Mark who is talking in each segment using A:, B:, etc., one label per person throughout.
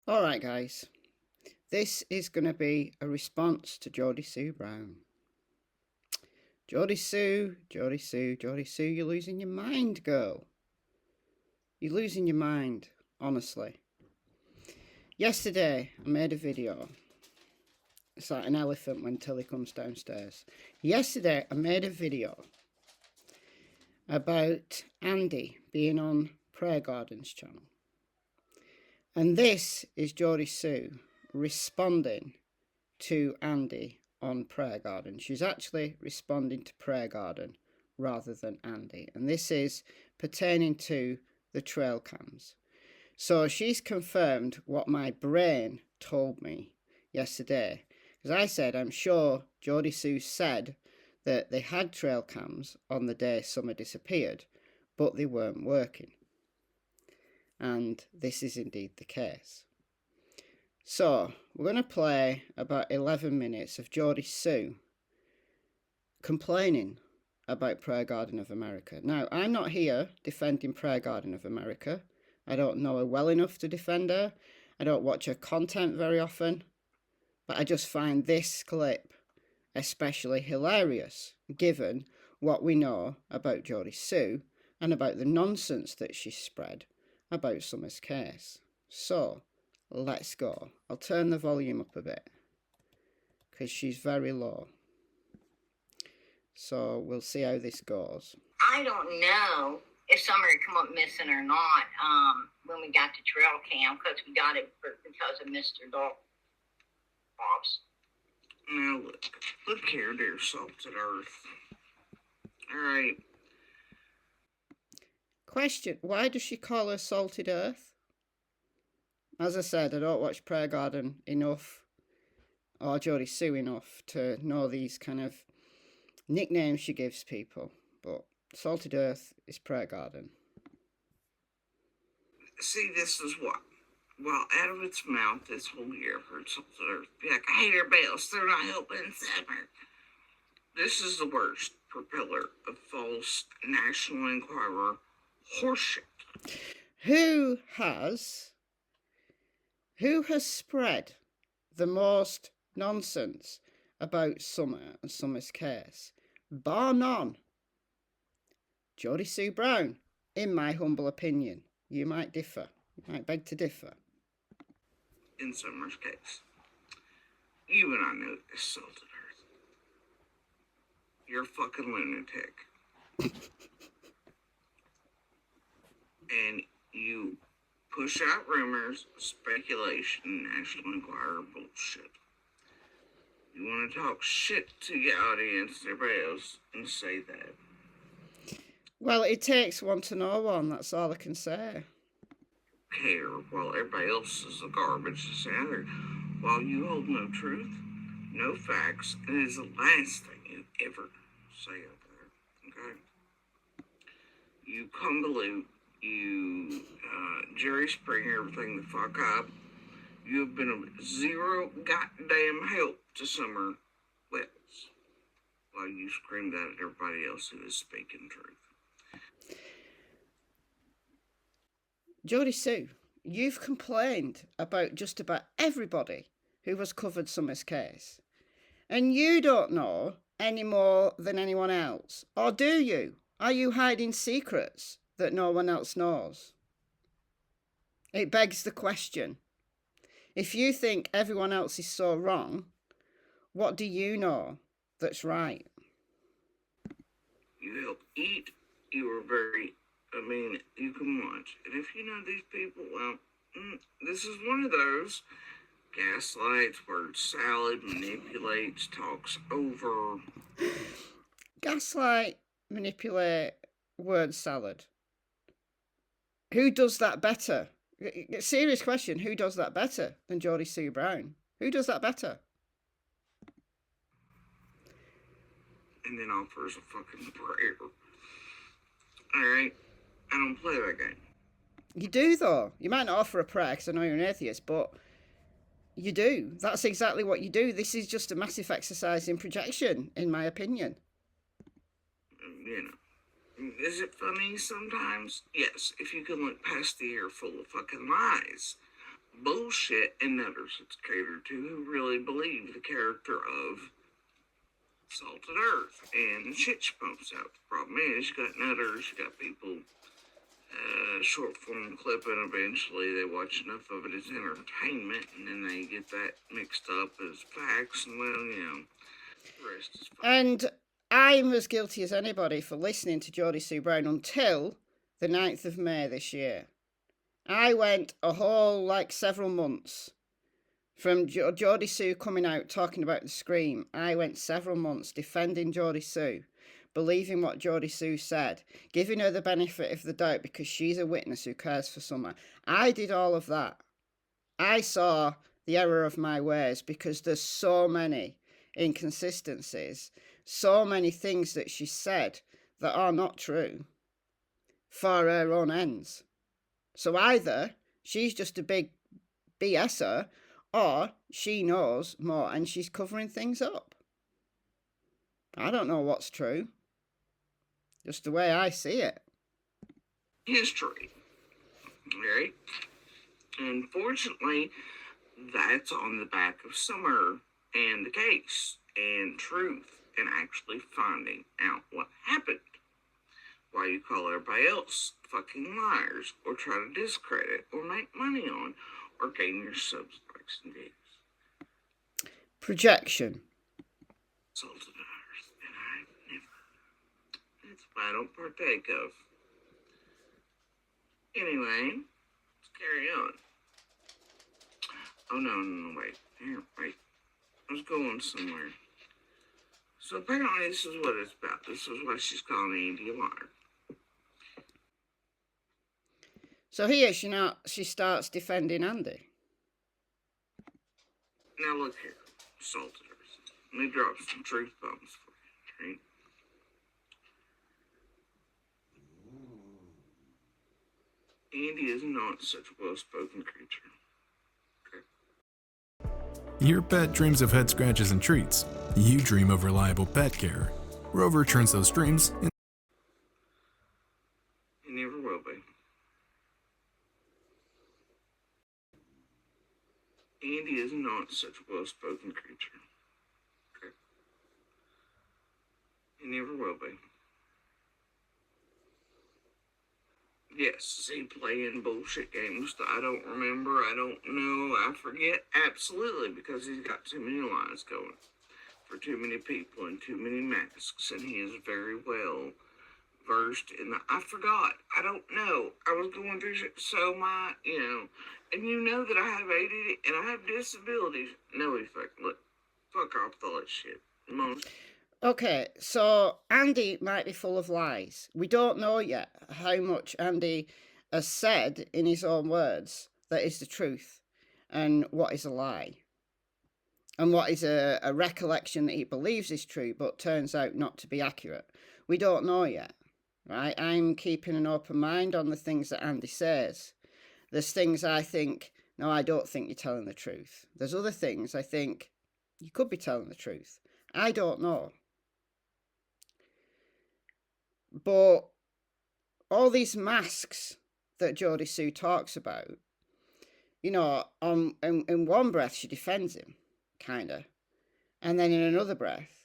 A: Alright guys, this is going to be a response to Geordie Sue Brown. Geordie Sue, you're losing your mind, girl. You're losing your mind, honestly. Yesterday, I made a video. It's like an elephant when Tilly comes downstairs. Yesterday, I made a video about Andy being on Prayer Garden's channel. And this is Geordie Sue responding to Andy on Prayer Garden. She's actually responding to Prayer Garden rather than Andy. And this is pertaining to the trail cams. So she's confirmed what my brain told me yesterday. Because I said, I'm sure Geordie Sue said that they had trail cams on the day Summer disappeared, but they weren't working. And this is indeed the case. So, we're going to play about 11 minutes of Geordie Sue complaining about Prayer Garden of America. Now, I'm not here defending Prayer Garden of America. I don't know her well enough to defend her. I don't watch her content very often. But I just find this clip especially hilarious, given what we know about Geordie Sue and about the nonsense that she spread about Summer's case. So, let's go. I'll turn the volume up a bit because she's very low. So we'll see how this goes.
B: I don't know if Summer had come up missing or not when we got the trail cam, because we got it because of Mr. Dobbs.
C: Now look here, dear salted earth. All right.
A: Question, why does she call her Salted Earth? As I said, I don't watch Prayer Garden enough, or Geordie Sue enough, to know these kind of nicknames she gives people. But Salted Earth is Prayer Garden.
C: See, this is what? Well, out of its mouth this whole year, I've heard Salted Earth be like, I hate everybody else, they're not helping Summer. This is the worst propeller of false National Enquirer horseshit.
A: Who has spread the most nonsense about Summer and Summer's case? Bar none. Geordie Sue Brown, in my humble opinion. You might differ. You might beg to differ.
C: In Summer's case, you and I know this, Salted Earth. You're a fucking lunatic. And you push out rumors, speculation, National Enquirer bullshit. You want to talk shit to your audience and everybody else and say that.
A: Well, it takes one to know one, that's all I can say.
C: Care while everybody else is the garbage that's out there. While you hold no truth, no facts, and it is the last thing you ever say out there. Okay? You convolute, you Jerry Springer everything the fuck up. You have been of zero goddamn help to Summer Wells while you screamed at everybody else who is speaking truth.
A: Geordie Sue, you've complained about just about everybody who has covered Summer's case. And you don't know any more than anyone else. Or do you? Are you hiding secrets that no one else knows? It begs the question. If you think everyone else is so wrong, what do you know that's right?
C: You help eat. You were very, you can watch. And if you know these people, well, this is one of those. Gaslights, word salad, manipulates, talks over.
A: Gaslight, manipulate, word salad. Who does that better? Serious question, who does that better than Geordie Sue Brown? Who does that better?
C: And then offers a fucking prayer. Alright? I don't play that game.
A: You do, though. You might not offer a prayer because I know you're an atheist, but you do. That's exactly what you do. This is just a massive exercise in projection, in my opinion.
C: You know. Is it funny sometimes? Yes, if you can look past the ear full of fucking lies. bullshit and nutters it's catered to who really believe the character of Salted Earth and the shit she pumps out. The problem is, you got nutters, you got people short form clipping. Eventually, they watch enough of it as entertainment, and then they get that mixed up as facts, and well, the rest is fine.
A: And I'm as guilty as anybody for listening to Geordie Sue Brown until the 9th of May this year. I went a whole, several months from Geordie Sue coming out talking about the Scream. I went several months defending Geordie Sue, believing what Geordie Sue said, giving her the benefit of the doubt because she's a witness who cares for Summer. I did all of that. I saw the error of my ways because there's so many inconsistencies, so many things that she said that are not true for her own ends. So either she's just a big BSer or she knows more and she's covering things up. I don't know what's true. Just the way I see it.
C: History. Right? Unfortunately, that's on the back of Summer and the case and truth and actually finding out what happened. Why you call everybody else fucking liars or try to discredit or make money on or gain your subs, likes, and views.
A: Projection.
C: Salted Earth, and I've never. That's what I don't partake of. Anyway, let's carry on. Oh, no, wait. Here, wait. I was going somewhere. So apparently this is what it's about. This is why she's calling Andy a liar.
A: So here she starts defending Andy.
C: Now look here, Salted Earth. Let me drop some truth bombs for you, right? Andy is not such a well-spoken creature. Okay.
D: Your pet dreams of head scratches and treats. You dream of reliable pet care. Rover turns those dreams into...
C: He never will be. Andy is not such a well-spoken creature. Okay. He never will be. Yes, is he playing bullshit games that I don't remember, I don't know, I forget? Absolutely, because he's got too many lines going for too many people and too many masks, and he is very well versed in the, I forgot, I don't know, I was going through so my, and you know that I have ADD and I have disabilities. No effect, look, fuck off with all that shit.
A: Okay, so Andy might be full of lies. We don't know yet how much Andy has said in his own words that is the truth and what is a lie. And what is a recollection that he believes is true but turns out not to be accurate. We don't know yet, right? I'm keeping an open mind on the things that Andy says. There's things I think, no, I don't think you're telling the truth. There's other things I think you could be telling the truth. I don't know. But all these masks that Geordie Sue talks about, in one breath she defends him, kind of. And then in another breath,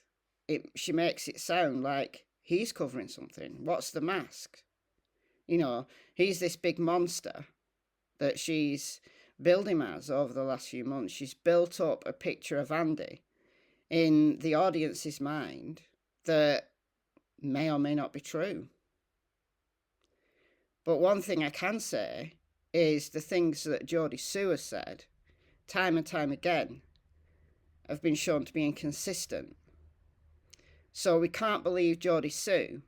A: she makes it sound like he's covering something. What's the mask? He's this big monster that she's built him as over the last few months. She's built up a picture of Andy in the audience's mind that may or may not be true. But one thing I can say is the things that Geordie Sue has said, time and time again, have been shown to be inconsistent. So we can't believe Geordie Sue.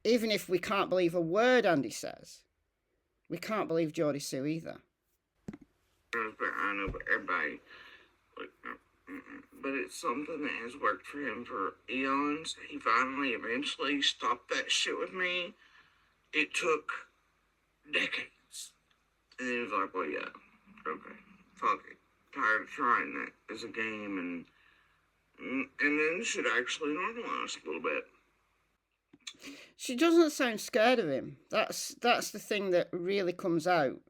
A: Even if we can't believe a word Andy says, we can't believe Geordie Sue either.
C: I know, but everybody... But it's something that has worked for him for eons. He finally, eventually stopped that shit with me. It took decades. And he was like, well, yeah, okay, fuck it. Tired of trying that as a game, and then shit actually normalized a little bit.
A: She doesn't sound scared of him. That's the thing that really comes out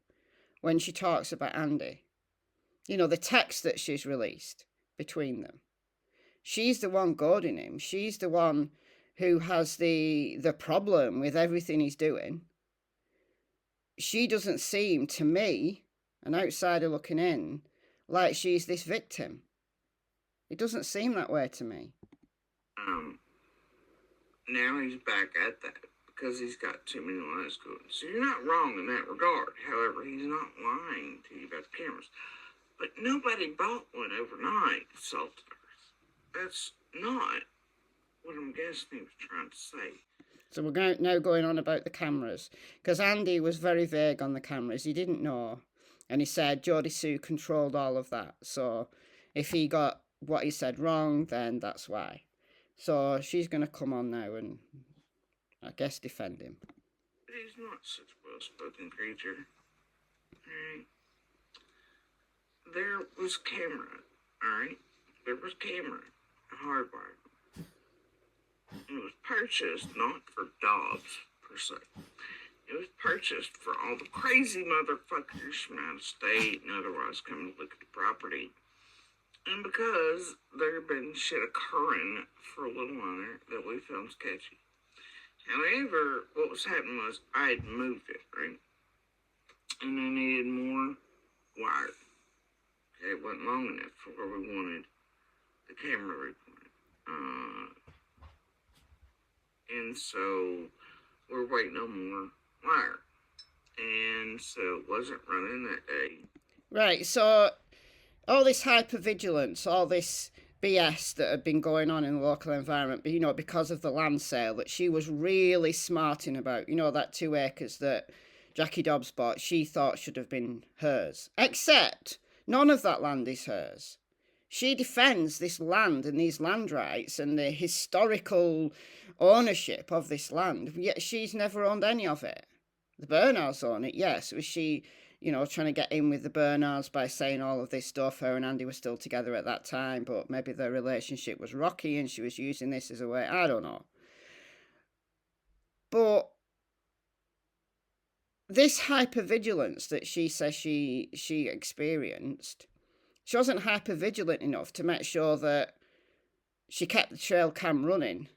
A: when she talks about Andy. You know, the text that she's released between them. She's the one goading him. She's the one who has the problem with everything he's doing. She doesn't seem, to me, an outsider looking in, like she's this victim. It doesn't seem that way to me.
C: Now he's back at that because he's got too many lies going. So you're not wrong in that regard. However, he's not lying to you about the cameras. But nobody bought one overnight, Salt Earth. That's not what I'm guessing he was trying to say.
A: So we're now going on about the cameras, because Andy was very vague on the cameras. He didn't know, and he said Geordie Sue controlled all of that. So if he got what he said wrong, then that's why. So she's going to come on now and, I guess, defend him.
C: But he's not such a well-spoken creature. Alright? There was camera, alright? There was camera, Hardwired. It was purchased not for Dobbs, per se. It was purchased for all the crazy motherfuckers from out of state and otherwise coming to look at the property. And because there had been shit occurring for a little while that we found sketchy. However, what was happening was I had moved it, right? And I needed more wire. Okay, it wasn't long enough for where we wanted the camera recorded. And so we're waiting on more wire. And so it wasn't running that day.
A: Right, so all this hypervigilance, all this BS that had been going on in the local environment, you know, because of the land sale that she was really smarting about, you know, that 2 acres that Jackie Dobbs bought, she thought should have been hers. Except none of that land is hers. She defends this land and these land rights and the historical ownership of this land, yet she's never owned any of it. The Bernards own it, yes. Was she, you know, trying to get in with the Bernards by saying all of this stuff? Her and Andy were still together at that time, but maybe their relationship was rocky and she was using this as a way. I don't know. But this hypervigilance that she says she experienced, she wasn't hypervigilant enough to make sure that she kept the trail cam running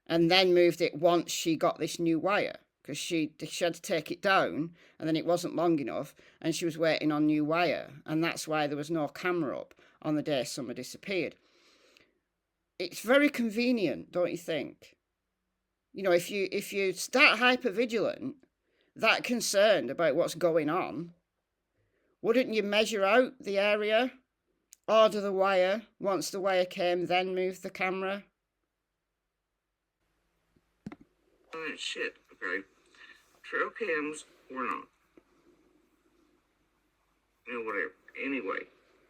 A: and then moved it once she got this new wire, because she had to take it down and then it wasn't long enough and she was waiting on new wire, and that's why there was no camera up on the day Summer disappeared. It's very convenient, don't you think? You know, if you start hypervigilant, that concerned about what's going on, wouldn't you measure out the area, order the wire, once the wire came, then move the camera?
C: That shit, okay? Trail cams were not. You know, whatever. Anyway,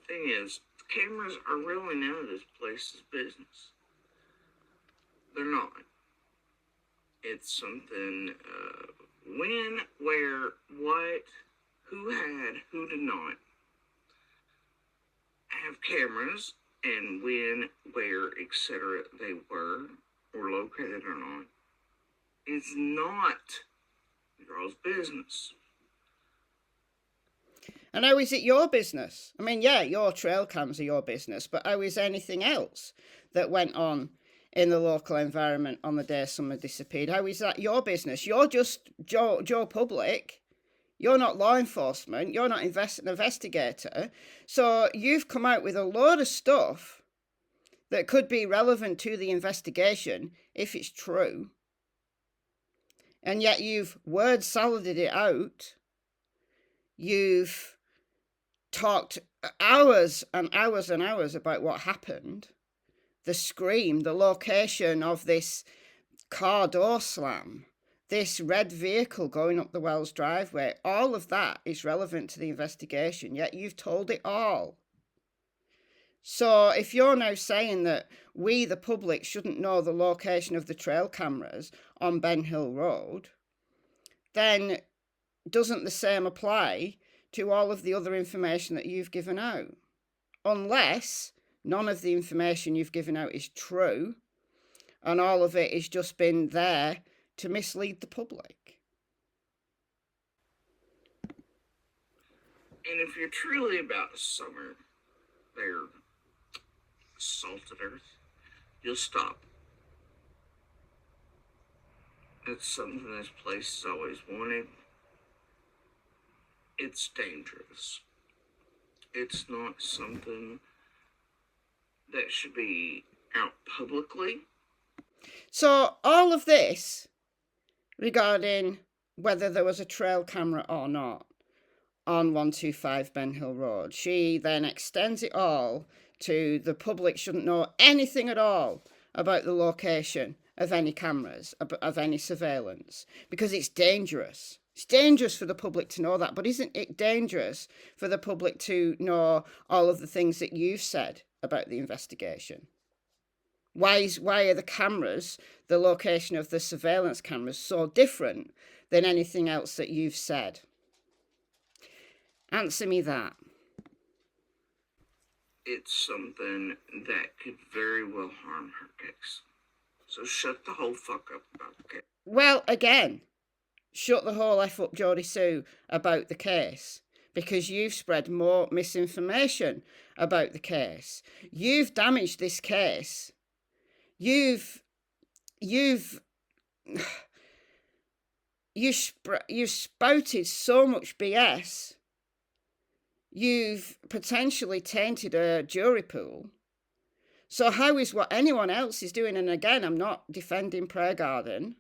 C: thing is, the cameras are really none of this place's business. They're not. It's something, when, where, what, who had, who did not have cameras, and when, where, etc. they were located or not. It's not y'all's business.
A: And how is it your business? I mean, yeah, your trail cams are your business, but how is anything else that went on in the local environment on the day Summer disappeared? How is that your business? You're just Joe Public. You're not law enforcement. You're not an investigator. So you've come out with a load of stuff that could be relevant to the investigation if it's true. And yet you've word saladed it out. You've talked hours and hours and hours about what happened. The scream, the location of this car door slam, this red vehicle going up the Wells driveway, all of that is relevant to the investigation, yet you've told it all. So if you're now saying that we, the public, shouldn't know the location of the trail cameras on Ben Hill Road, then doesn't the same apply to all of the other information that you've given out? Unless none of the information you've given out is true and all of it has just been there to mislead the public.
C: And if you're truly about Summer, their salted earth, you'll stop. It's something this place has always wanted. It's dangerous. It's not something that should be out publicly.
A: So all of this regarding whether there was a trail camera or not on 125 Ben Hill Road, she then extends it all to the public shouldn't know anything at all about the location of any cameras, of any surveillance, because it's dangerous. It's dangerous for the public to know that, but isn't it dangerous for the public to know all of the things that you've said about the investigation? Why are the cameras, the location of the surveillance cameras, so different than anything else that you've said? Answer me that.
C: It's something that could very well harm her case. So shut the whole fuck up about the case.
A: Well, again, shut the whole F up, Jodie Sue, about the case, because you've spread more misinformation about the case. You've damaged this case. You've spouted so much BS. You've potentially tainted a jury pool. So how is what anyone else is doing, and again, I'm not defending Prayer Garden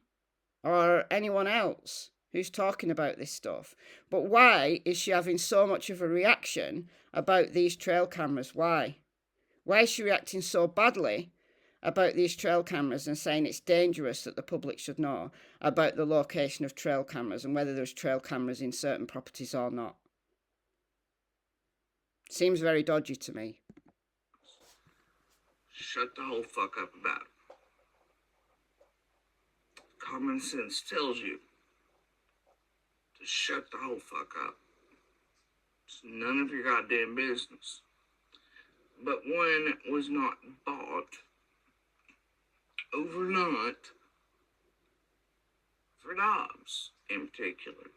A: or anyone else who's talking about this stuff, but why is she having so much of a reaction about these trail cameras? Why? Why is she reacting so badly about these trail cameras and saying it's dangerous that the public should know about the location of trail cameras and whether there's trail cameras in certain properties or not? Seems very dodgy to me.
C: Shut the whole fuck up about it. Common sense tells you to shut the whole fuck up. It's none of your goddamn business. But one was not bought overnight for Dobbs in particular.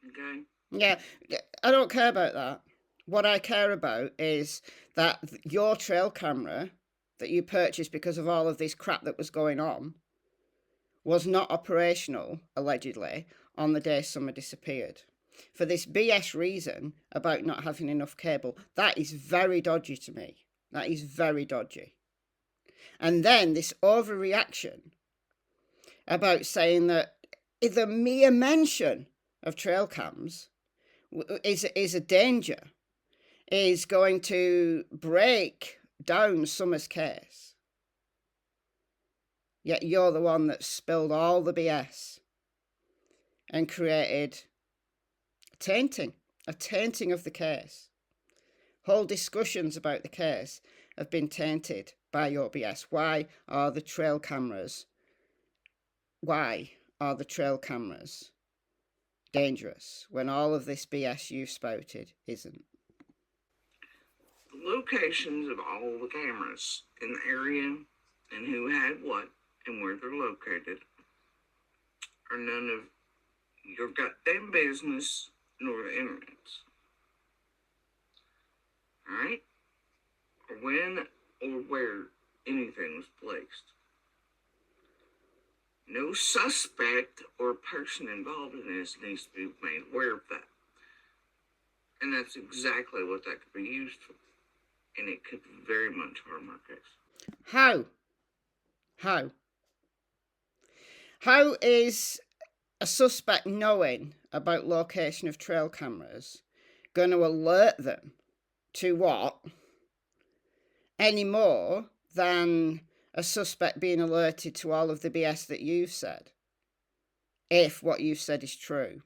C: Okay?
A: Yeah, I don't care about that. What I care about is that your trail camera that you purchased because of all of this crap that was going on was not operational, allegedly, on the day Summer disappeared. For this BS reason about not having enough cable, that is very dodgy to me. That is very dodgy. And then this overreaction about saying that the mere mention of trail cams is a danger, is going to break down Summer's case. Yet you're the one that spilled all the BS and created a tainting of the case. Whole discussions about the case have been tainted by your BS. Why are the trail cameras dangerous when all of this BS you've spouted isn't?
C: The locations of all the cameras in the area and who had what and where they're located are none of your goddamn business nor the internet's. Alright? Or when or where anything was placed. No suspect or person involved in this needs to be made aware of that. And that's exactly what that could be used for. And it could very much harm our case.
A: How is a suspect knowing about location of trail cameras going to alert them to what any more than a suspect being alerted to all of the BS that you've said, if what you've said is true?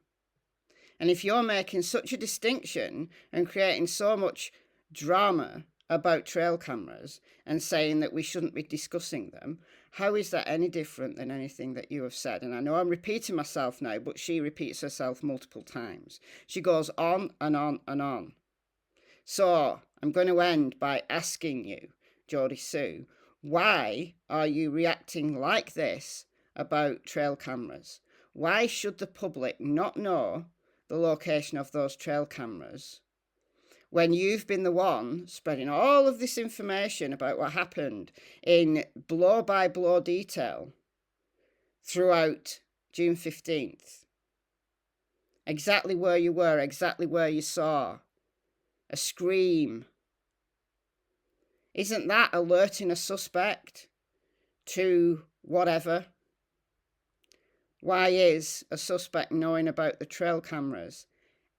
A: And if you're making such a distinction and creating so much drama about trail cameras and saying that we shouldn't be discussing them, how is that any different than anything that you have said? And I know I'm repeating myself now, but she repeats herself multiple times. She goes on and on and on. So I'm going to end by asking you, Jodie Sue, why are you reacting like this about trail cameras? Why should the public not know the location of those trail cameras when you've been the one spreading all of this information about what happened in blow-by-blow detail throughout June 15th? Exactly where you were, exactly where you saw a scream. Isn't that alerting a suspect to whatever? Why is a suspect knowing about the trail cameras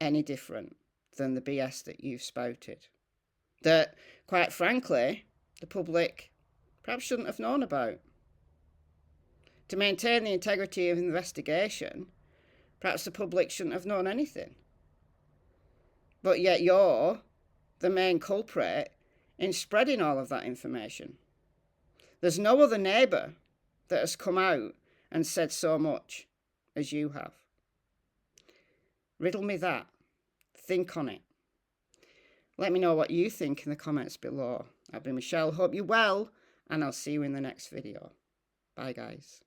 A: any different than the BS that you've spouted? That, quite frankly, the public perhaps shouldn't have known about. To maintain the integrity of the investigation, perhaps the public shouldn't have known anything. But yet you're the main culprit in spreading all of that information. There's no other neighbour that has come out and said so much as you have. Riddle me that. Think on it. Let me know what you think in the comments below. I've been Michelle, hope you're well, and I'll see you in the next video. Bye guys.